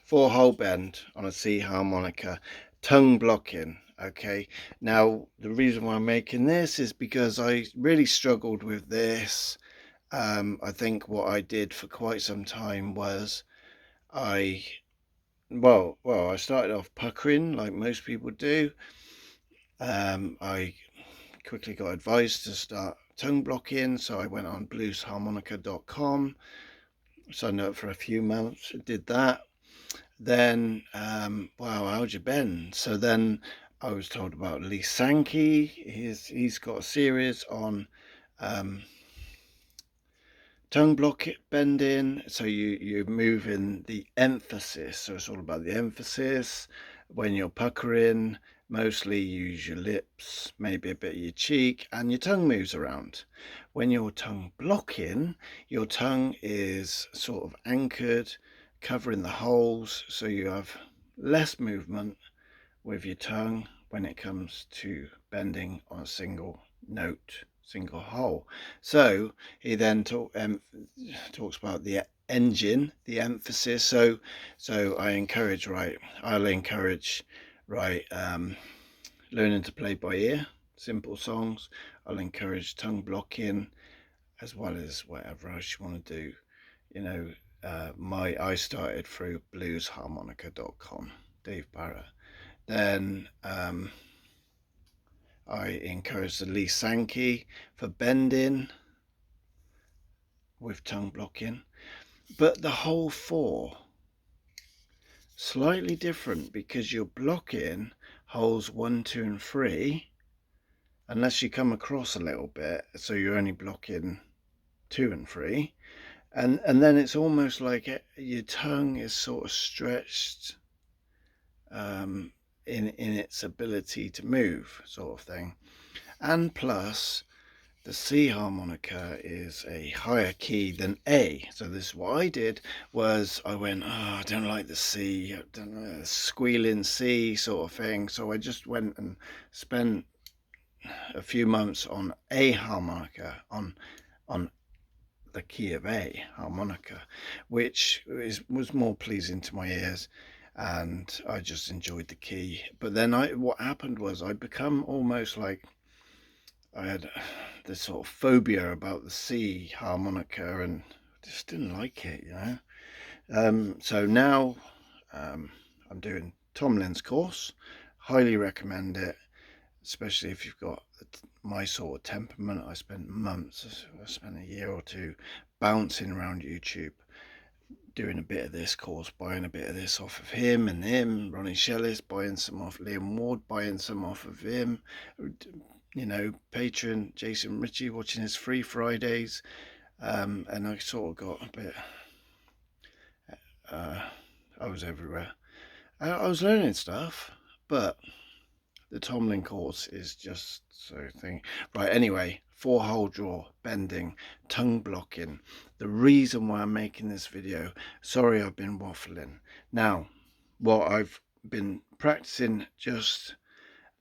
4-hole bend on a C harmonica, tongue blocking. Okay, now the reason why I'm making this is because I really struggled with this. I think what I did for quite some time was I I started off puckering like most people do. I quickly got advised to start tongue blocking, so I went on bluesharmonica.com, signed up for a few months, did that. Then, wow, how'd you bend? So then I was told about Lee Sankey. He's got a series on um, tongue block bending. So you're moving the emphasis. So it's all about the emphasis. When you're puckering, mostly use your lips, maybe a bit of your cheek, and your tongue moves around. When you're tongue blocking, your tongue is sort of anchored, covering the holes, so you have less movement with your tongue when it comes to bending on a single note, single hole. So he then talks about the engine, the emphasis. So I'll encourage learning to play by ear, simple songs. I'll encourage tongue blocking as well as whatever else you want to do. You know, I started through bluesharmonica.com, Dave Barrett. Then I encourage the Lee Sankey for bending with tongue blocking. But the whole 4, slightly different because you're blocking holes 1, 2, and 3, unless you come across a little bit, so you're only blocking 2 and 3. And then it's almost like your tongue is sort of stretched in its ability to move, sort of thing. And plus, the C harmonica is a higher key than A. So this is what I did, was I went, I don't like the C, I don't know, the squealing C sort of thing. So I just went and spent a few months on A harmonica, on the key of A harmonica, which was more pleasing to my ears, and I just enjoyed the key. But then what happened was I become almost like I had this sort of phobia about the C harmonica and just didn't like it, So now I'm doing Tomlin's course. Highly recommend it, especially if you've got my sort of temperament. I spent a year or two bouncing around YouTube, doing a bit of this course, buying a bit of this off of him and him, Ronnie Shellis, buying some off Liam Ward, buying some off of him, patron Jason Ritchie, watching his Free Fridays, and I sort of got a bit, I was everywhere. I was learning stuff, but the Tomlin course is just so thing. Right, anyway, 4-hole draw, bending, tongue blocking. The reason why I'm making this video, sorry I've been waffling. Now, what I've been practicing just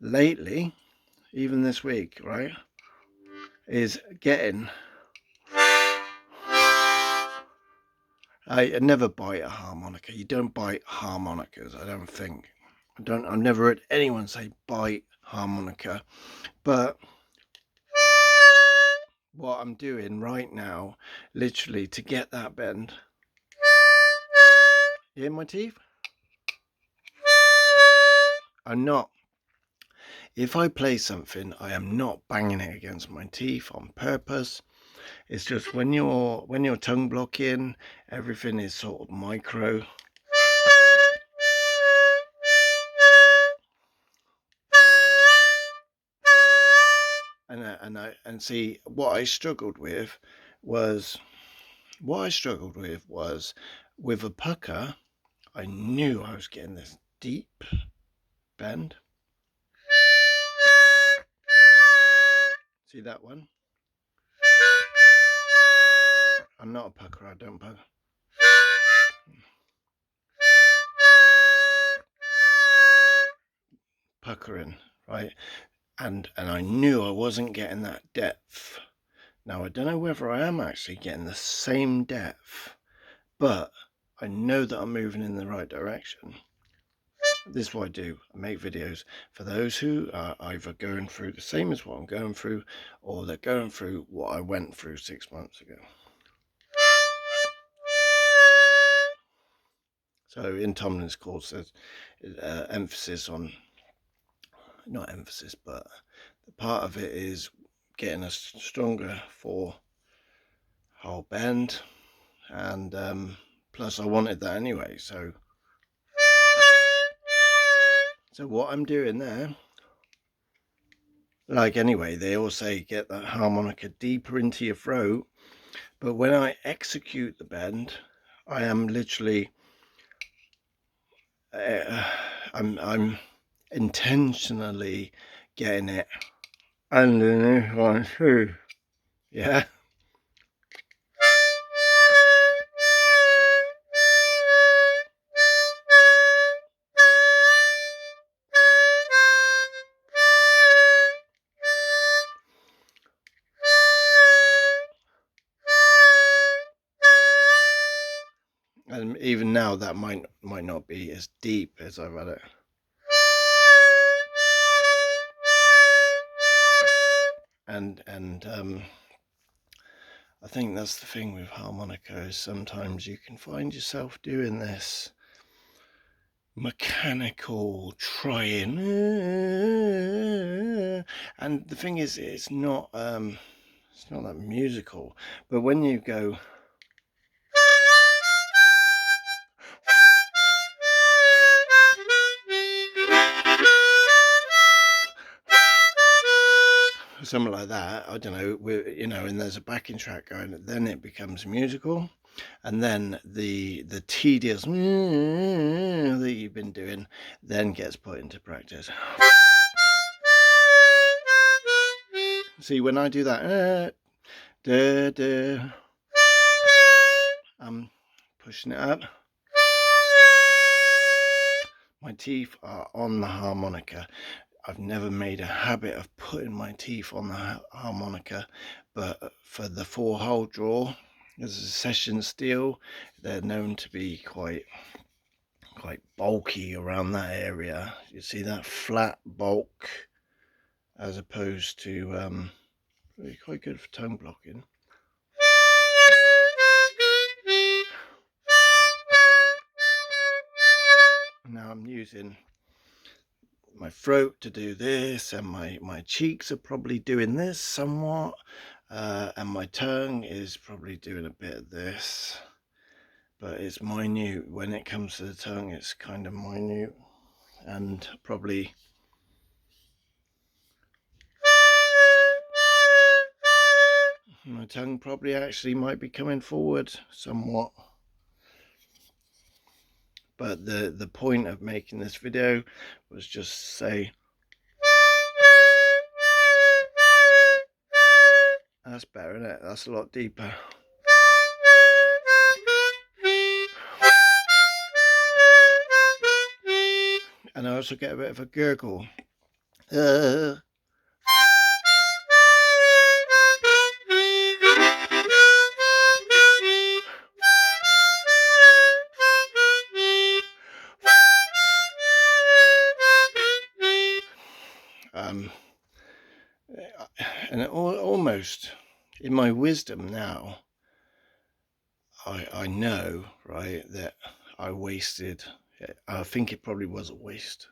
lately, even this week, right, is getting... I never bite a harmonica. You don't bite harmonicas, I don't think. I've never heard anyone say bite harmonica, but what I'm doing right now, literally to get that bend. You hear my teeth? I'm not. If I play something, I am not banging it against my teeth on purpose. It's just when you're tongue blocking, everything is sort of micro. And see, what I struggled with was with a pucker. I knew I was getting this deep bend. See that one? I'm not a pucker, I don't pucker. Puckering, right? And I knew I wasn't getting that depth. Now I don't know whether I am actually getting the same depth, but I know that I'm moving in the right direction. This is what I do. I make videos for those who are either going through the same as what I'm going through, or they're going through what I went through 6 months ago. So in Tomlin's course, there's emphasis on, not emphasis, but the part of it is getting us stronger for whole bend, and plus I wanted that anyway. So what I'm doing there, like anyway, they all say get that harmonica deeper into your throat, but when I execute the bend, I am literally I'm intentionally getting it underneath my tooth. Yeah. And even now that might not be as deep as I've had it. And I think that's the thing with harmonica, is sometimes you can find yourself doing this mechanical trying, and the thing is, it's not that musical. But when you go something like that, I don't know, and there's a backing track going, then it becomes musical, and then the tedious that you've been doing then gets put into practice. See, when I do that, I'm pushing it up. My teeth are on the harmonica. I've never made a habit of putting my teeth on the harmonica, but for the 4-hole draw, as a session steel, they're known to be quite bulky around that area. You see that flat bulk, as opposed to really quite good for tone blocking. Now I'm using my throat to do this, and my cheeks are probably doing this somewhat, and my tongue is probably doing a bit of this, but it's minute. When it comes to the tongue, it's kind of minute, and probably my tongue probably actually might be coming forward somewhat. But the point of making this video was just to say, that's better, isn't it? That's a lot deeper. And I also get a bit of a gurgle. And almost in my wisdom now, I know, right, that I think it probably was a waste.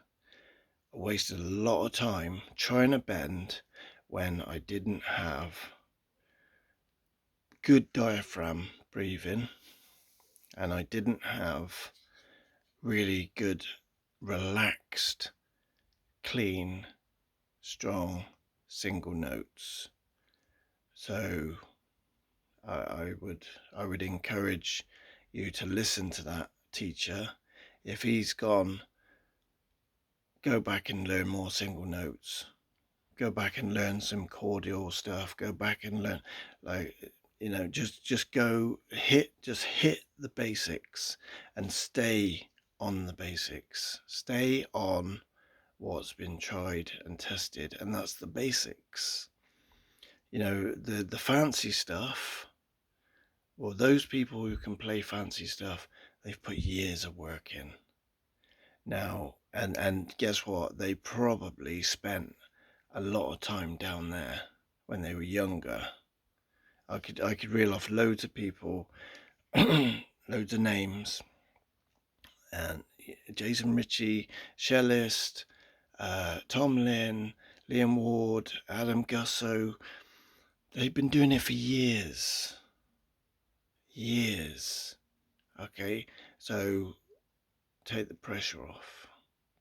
I wasted a lot of time trying to bend when I didn't have good diaphragm breathing, and I didn't have really good, relaxed, clean, strong single notes. So I would encourage you to listen to that teacher. If he's gone, go back and learn more single notes. Go back and learn some cordial stuff. Go back and learn, just go hit the basics and stay on the basics. Stay on what's been tried and tested, and that's the basics. The fancy stuff, well, those people who can play fancy stuff, they've put years of work in. Now, and guess what? They probably spent a lot of time down there when they were younger. I could reel off loads of people, loads of names, and Jason Ritchie, cellist, Tom Lynn, Liam Ward, Adam Gusso. They've been doing it for years. Years. Okay, so take the pressure off.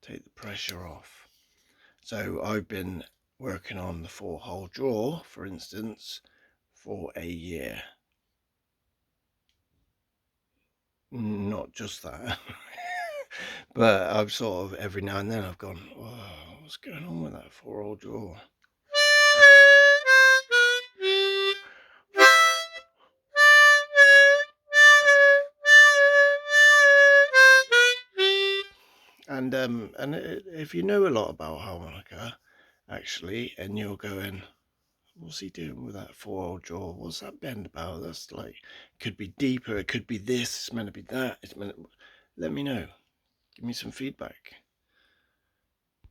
Take the pressure off. So I've been working on the 4-hole draw, for instance, for a year. Not just that. But I've sort of every now and then I've gone, oh, what's going on with that 4-hole draw? And if you know a lot about harmonica, actually, and you're going, what's he doing with that 4-hole draw? What's that bend about? That's like, could be deeper. It could be this. It's meant to be that. It's meant to... Let me know. Give me some feedback.